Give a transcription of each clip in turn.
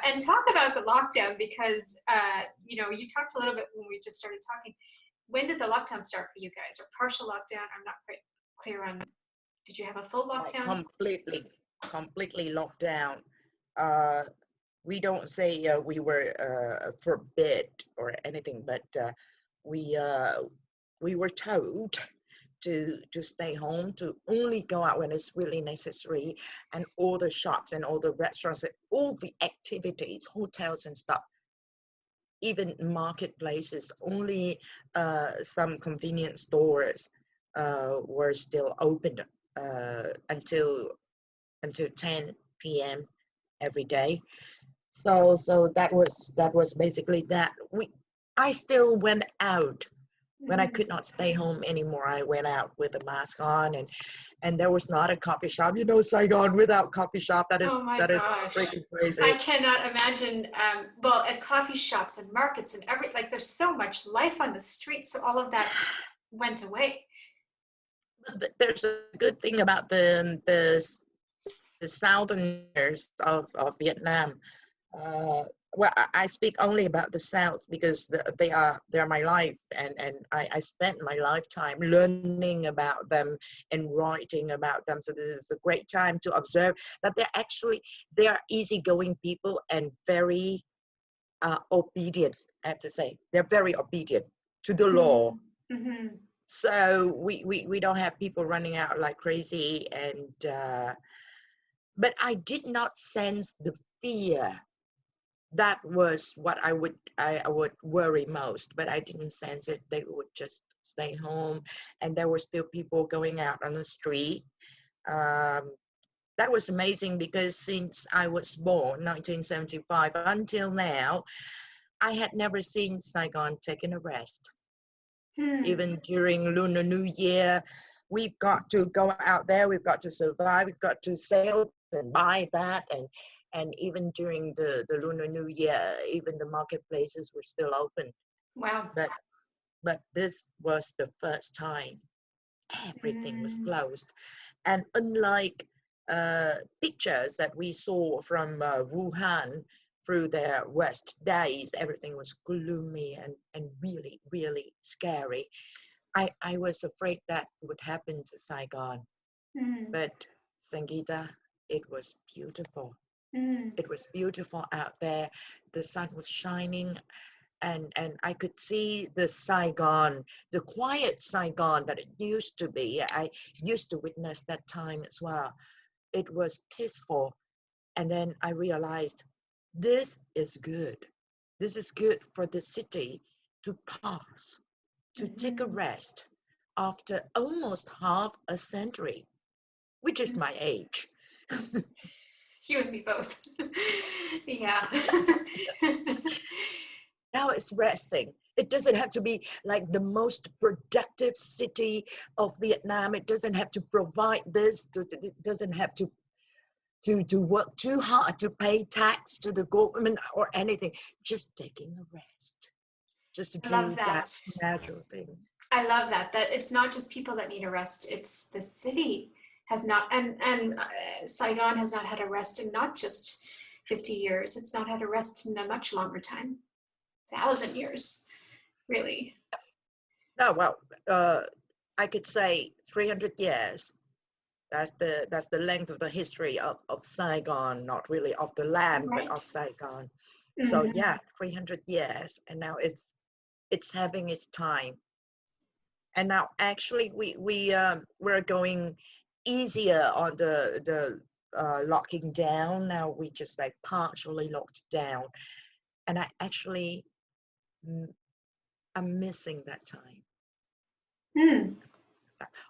and talk about the lockdown because, you know, you talked a little bit when we just started talking. When did the lockdown start for you guys, or partial lockdown? I'm not quite clear on. Did you have a full lockdown? Completely locked down. We don't say we were forbid or anything, but we were told to stay home, to only go out when it's really necessary, and all the shops and all the restaurants, all the activities, hotels and stuff, even marketplaces, only some convenience stores were still open until 10 p.m. every day. So that was basically that. I still went out when I could not stay home anymore. I went out with a mask on, and there was not a coffee shop. You know, Saigon without coffee shop, that is freaking crazy. I cannot imagine. Well, at coffee shops and markets and like there's so much life on the streets, so all of that went away. There's a good thing about the southerners of Vietnam. Well, I speak only about the South because they are my life, and I spent my lifetime learning about them and writing about them. So this is a great time to observe that they are easygoing people and very obedient. I have to say they're very obedient to the law. Mm-hmm. So we don't have people running out like crazy, and but I did not sense the fear. That was what I would worry most, but I didn't sense it. They would just stay home, and there were still people going out on the street. That was amazing because since I was born, 1975, until now, I had never seen Saigon taking a rest. Even during Lunar New Year, we've got to go out there, we've got to survive, we've got to sell and buy that, and even during the Lunar New Year, even the marketplaces were still open. Wow. But this was the first time everything was closed. And unlike pictures that we saw from Wuhan through their worst days, everything was gloomy and really, really scary. I was afraid that would happen to Saigon. But Sangeeta, it was beautiful. It was beautiful out there. The sun was shining, and I could see the Saigon, the quiet Saigon that it used to be. I used to witness that time as well. It was peaceful. And then I realized this is good. This is good for the city to pause, to take a rest after almost half a century, which is my age. You and me both. Yeah. Now it's resting. It doesn't have to be like the most productive city of Vietnam. It doesn't have to provide this. It doesn't have to work too hard to pay tax to the government or anything. Just taking a rest. Just to do that natural thing. I love that it's not just people that need a rest. It's the city has not, and Saigon has not had a rest in not just 50 years. It's not had a rest in a much longer time, 1,000 years, really. No, well, I could say 300 years. That's the length of the history of Saigon, not really of the land, but of Saigon. So yeah, 300 years, and now it's having its time. And now actually we're going easier on the locking down. Now we just like partially locked down, and I actually I'm missing that time.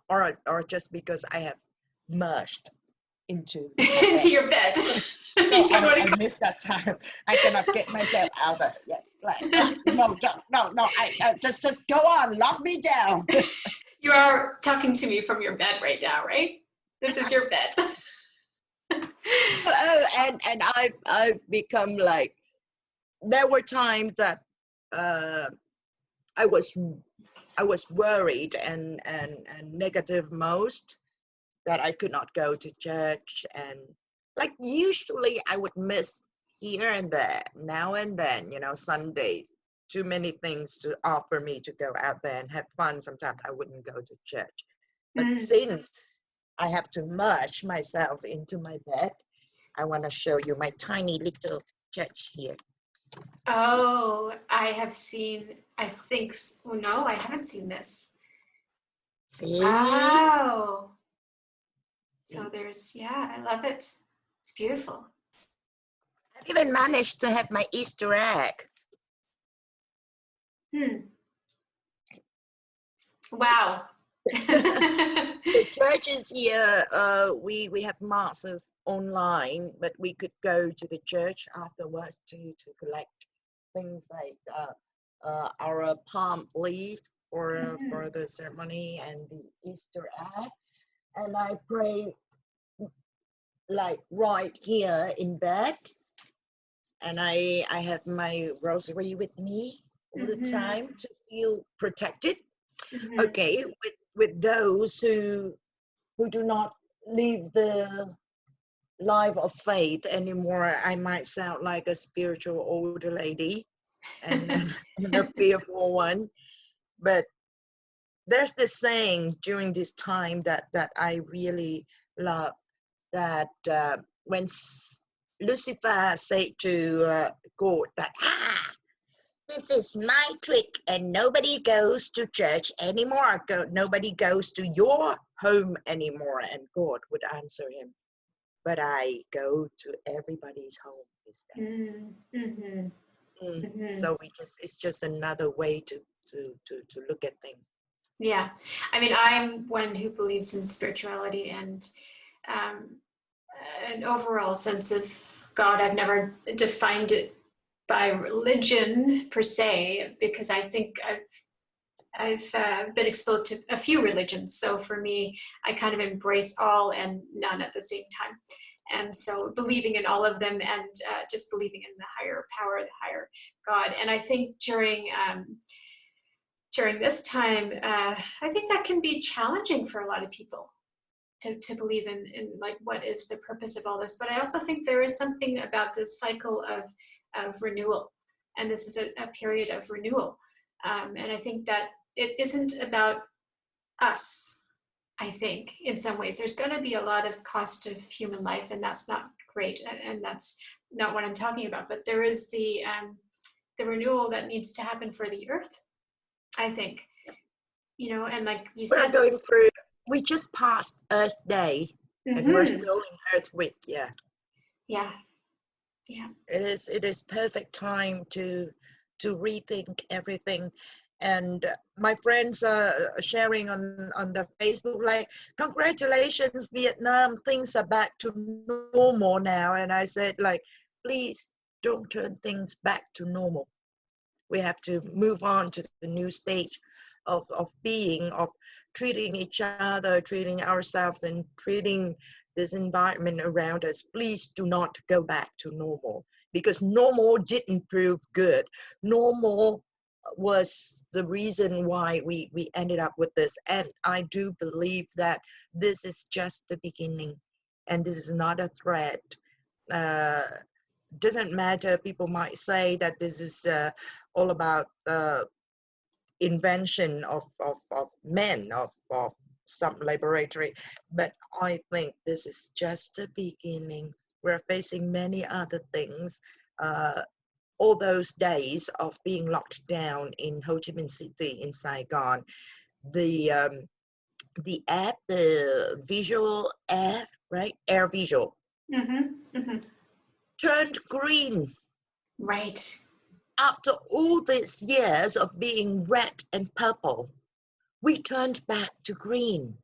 Or just because I have merged into your bed. I miss that time. I cannot get myself out of it yet. Like, no, just go on, lock me down. You are talking to me from your bed right now, right? This is your bed. And I've become like, there were times that I was worried and negative most, that I could not go to church, and like usually I would miss here and there, now and then, Sundays. Too many things to offer me to go out there and have fun. Sometimes I wouldn't go to church. But since I have to merge myself into my bed, I want to show you my tiny little church here. Oh, I have seen, I think, oh no, I haven't seen this. See? Wow. So there's, yeah, I love it. It's beautiful. I've even managed to have my Easter egg. Wow. The churches here, we have masses online, but we could go to the church afterwards to collect things like our palm leaf for the ceremony and the Easter egg. And I pray like right here in bed, and I have my rosary with me all the time to feel protected. Okay, with those who do not live the life of faith anymore, I might sound like a spiritual older lady and a fearful one. But there's this saying during this time that I really love, that when Lucifer said to God that, this is my trick and nobody goes to church anymore, nobody goes to your home anymore, and God would answer him, but I go to everybody's home this day. So it's just another way to look at things. Yeah, I mean, I'm one who believes in spirituality and an overall sense of God. I've never defined it by religion per se, because I think I've been exposed to a few religions. So for me, I kind of embrace all and none at the same time. And so believing in all of them and just believing in the higher power, the higher God. And I think during this time, I think that can be challenging for a lot of people to believe in like what is the purpose of all this. But I also think there is something about this cycle of renewal, and this is a period of renewal. And I think that it isn't about us. I think in some ways there's going to be a lot of cost of human life, and that's not great, and that's not what I'm talking about. But there is the renewal that needs to happen for the earth, I think, and like you said, we just passed Earth Day, and we're still in Earth Week. Yeah. It is perfect time to rethink everything. And my friends are sharing on the Facebook, like, congratulations, Vietnam, things are back to normal now. And I said, like, please don't turn things back to normal. We have to move on to the new stage of being, of treating each other, treating ourselves, and treating this environment around us. Please do not go back to normal, because normal didn't prove good. Normal was the reason why we ended up with this. And I do believe that this is just the beginning, and this is not a threat. Doesn't matter, people might say that this is all about invention of men, of some laboratory, but I think this is just the beginning. We're facing many other things. All those days of being locked down in Ho Chi Minh City, in Saigon, the app, the visual air, right? Air visual, turned green. Right. After all these years of being red and purple, we turned back to green.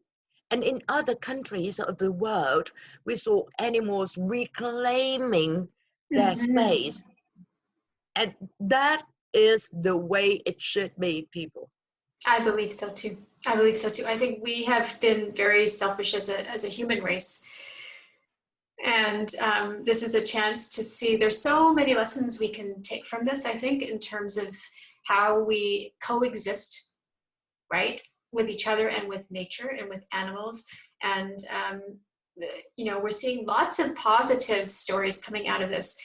And in other countries of the world, we saw animals reclaiming their space. And that is the way it should be, people. I believe so too. I think we have been very selfish as a human race. And this is a chance to see, there's so many lessons we can take from this, I think, in terms of how we coexist, right, with each other and with nature and with animals. And, we're seeing lots of positive stories coming out of this.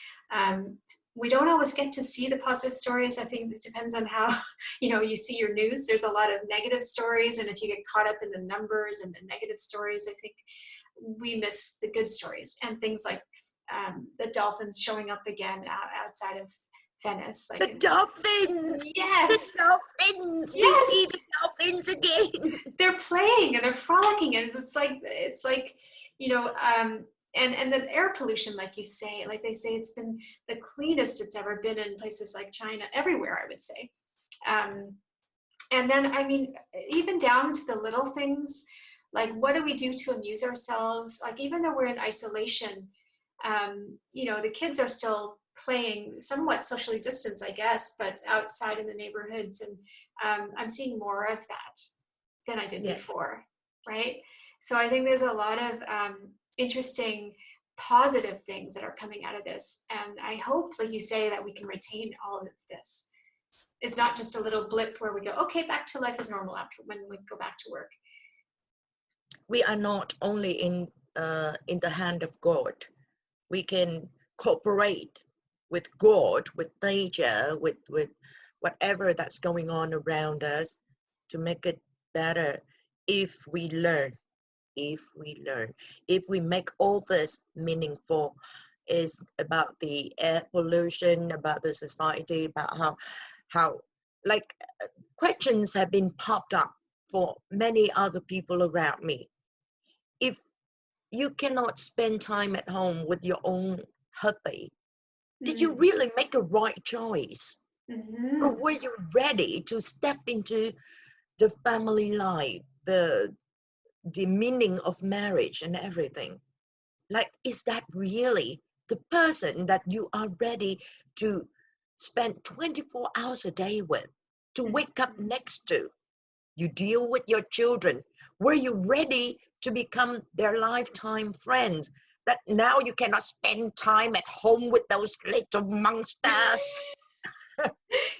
We don't always get to see the positive stories. I think it depends on how, you see your news. There's a lot of negative stories. And if you get caught up in the numbers and the negative stories, I think we miss the good stories and things like the dolphins showing up again outside of Venice. Like The dolphins! Yes! The dolphins! We Yes! see the dolphins again! They're playing and they're frolicking, and it's like, and the air pollution, like you say, like they say, it's been the cleanest it's ever been in places like China, everywhere, I would say. And then, I mean, even down to the little things, like what do we do to amuse ourselves? Like, even though we're in isolation, the kids are still playing somewhat socially distanced, I guess, but outside in the neighborhoods. And I'm seeing more of that than I did before, right? So I think there's a lot of interesting, positive things that are coming out of this. And I hope, like you say, that we can retain all of this. It's not just a little blip where we go, okay, back to life as normal after when we go back to work. We are not only in the hand of God. We can cooperate with God, with nature, with whatever that's going on around us to make it better if we learn. If we make all this meaningful, is about the air pollution, about the society, about how like questions have been popped up for many other people around me. If you cannot spend time at home with your own hubby, did you really make a right choice? Or were you ready to step into the family life, the meaning of marriage and everything? Like, is that really the person that you are ready to spend 24 hours a day with, to wake up next to? You deal with your children. Were you ready to become their lifetime friends? That now you cannot spend time at home with those little monsters.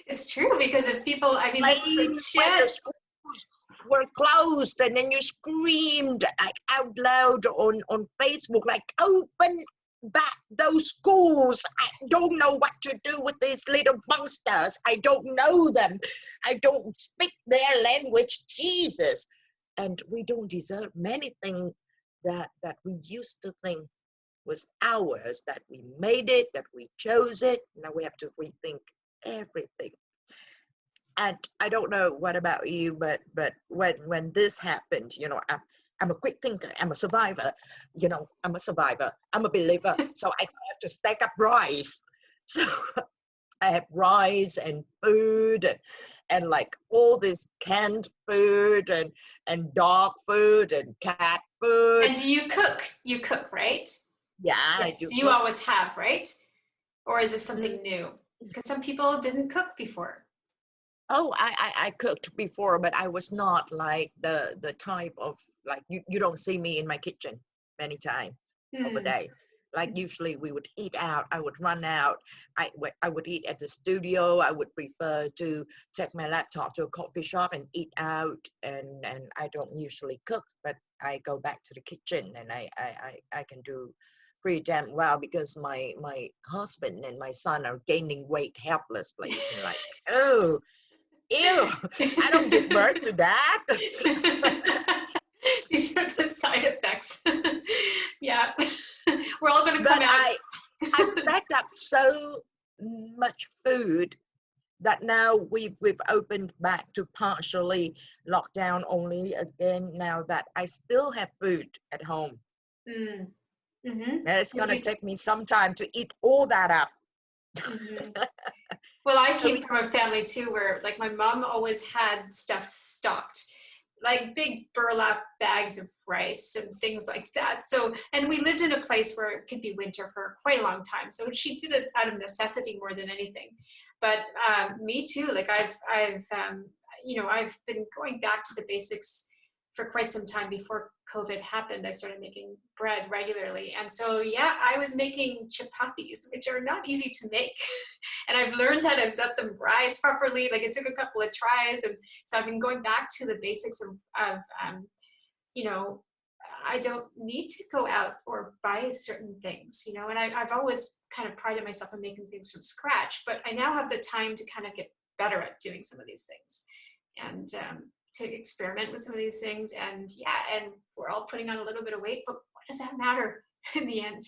It's true, because if people, I mean, this is a when the chat. schools were closed, and then you screamed like out loud on Facebook, like, open back those schools. I don't know what to do with these little monsters. I don't know them. I don't speak their language. Jesus. And we don't deserve many things that we used to think was ours, that we made it, that we chose it. Now we have to rethink everything. And I don't know what about you, but when this happened, I'm a quick thinker. I'm a survivor. I'm a survivor. I'm a believer. So I have to stack up rice. So I have rice and food and like all this canned food and dog food and cat food. And do you cook? You cook, right? Yeah, Yes, I do. you always have, right? Or is this something new? Because some people didn't cook before. Oh, I cooked before, but I was not like the type of, like, you don't see me in my kitchen many times of a day. Like, usually we would eat out. I would run out. I would eat at the studio. I would prefer to take my laptop to a coffee shop and eat out. And I don't usually cook, but I go back to the kitchen, and I can do pretty damn well, because my husband and my son are gaining weight helplessly. And like, oh, ew, I don't give birth to that. These are the side effects. Yeah. We're all going to come But out. I stacked up so much food that now we've opened back to partially lockdown only again, now that I still have food at home. And it's going to take me some time to eat all that up. Well, I came from a family too where, like, my mom always had stuff stocked, like big burlap bags of rice and things like that. So, and we lived in a place where it could be winter for quite a long time. So she did it out of necessity more than anything. But me too, like I've been going back to the basics for quite some time. Before COVID happened, I started making bread regularly. And so, yeah, I was making chapatis, which are not easy to make. And I've learned how to let them rise properly. Like, it took a couple of tries. And so I've been going back to the basics of I don't need to go out or buy certain things, you know, and I've always kind of prided myself on making things from scratch, but I now have the time to kind of get better at doing some of these things and to experiment with some of these things. And yeah, and we're all putting on a little bit of weight, but what does that matter in the end?